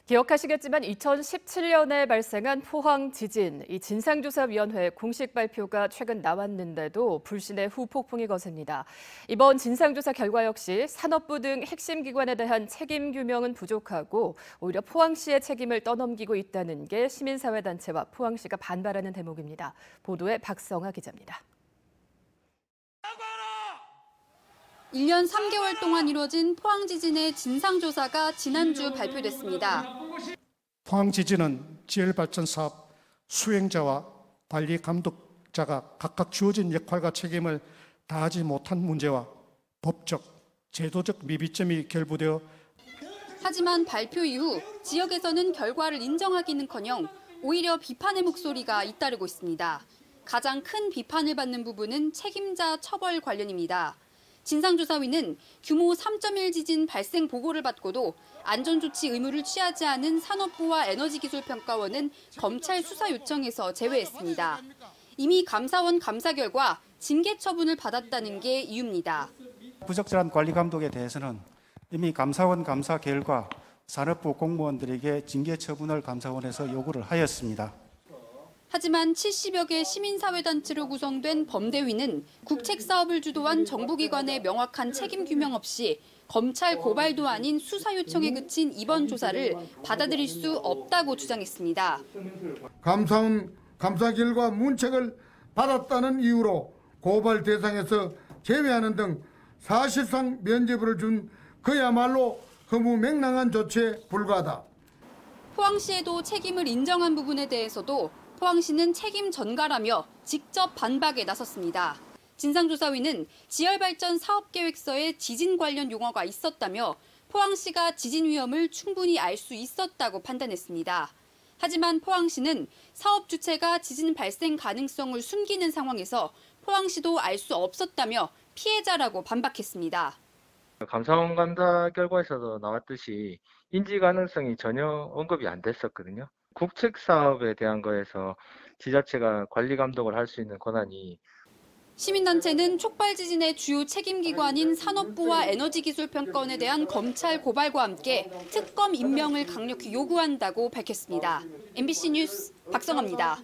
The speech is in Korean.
기억하시겠지만 2017년에 발생한 포항 지진, 이 진상조사위원회 공식 발표가 최근 나왔는데도 불신의 후폭풍이 거셉니다. 이번 진상조사 결과 역시 산업부 등 핵심 기관에 대한 책임 규명은 부족하고 오히려 포항시의 책임을 떠넘기고 있다는 게 시민사회단체와 포항시가 반발하는 대목입니다. 보도에 박성아 기자입니다. 1년 3개월 동안 이뤄진 포항 지진의 진상조사가 지난주 발표됐습니다. 포항 지진은 지열발전 사업 수행자와 관리 감독자가 각각 주어진 역할과 책임을 다하지 못한 문제와 법적, 제도적 미비점이 결부되어 하지만 발표 이후 지역에서는 결과를 인정하기는커녕 오히려 비판의 목소리가 잇따르고 있습니다. 가장 큰 비판을 받는 부분은 책임자 처벌 관련입니다. 진상조사위는 규모 3.1 지진 발생 보고를 받고도 안전조치 의무를 취하지 않은 산업부와 에너지기술평가원은 검찰 수사 요청에서 제외했습니다. 이미 감사원 감사 결과 징계 처분을 받았다는 게 이유입니다. 부적절한 관리 감독에 대해서는 이미 감사원 감사 결과 산업부 공무원들에게 징계 처분을 감사원에서 요구를 하였습니다. 하지만 70여 개 시민사회단체로 구성된 범대위는 국책사업을 주도한 정부기관의 명확한 책임 규명 없이 검찰 고발도 아닌 수사 요청에 그친 이번 조사를 받아들일 수 없다고 주장했습니다. 감사원 감사 결과 문책을 받았다는 이유로 고발 대상에서 제외하는 등 사실상 면죄부를 준 그야말로 허무맹랑한 조치에 불과하다. 포항시에도 책임을 인정한 부분에 대해서도 포항시는 책임 전가라며 직접 반박에 나섰습니다. 진상조사위는 지열발전 사업계획서에 지진 관련 용어가 있었다며 포항시가 지진 위험을 충분히 알 수 있었다고 판단했습니다. 하지만 포항시는 사업 주체가 지진 발생 가능성을 숨기는 상황에서 포항시도 알 수 없었다며 피해자라고 반박했습니다. 감사원 감사 결과에서도 나왔듯이 인지 가능성이 전혀 언급이 안 됐었거든요. 국책 사업에 대한 거에서 지자체가 관리 감독을 할 수 있는 권한이 시민단체는 촉발 지진의 주요 책임기관인 산업부와 에너지기술평가원에 대한 검찰 고발과 함께 특검 임명을 강력히 요구한다고 밝혔습니다. MBC 뉴스 박성아입니다.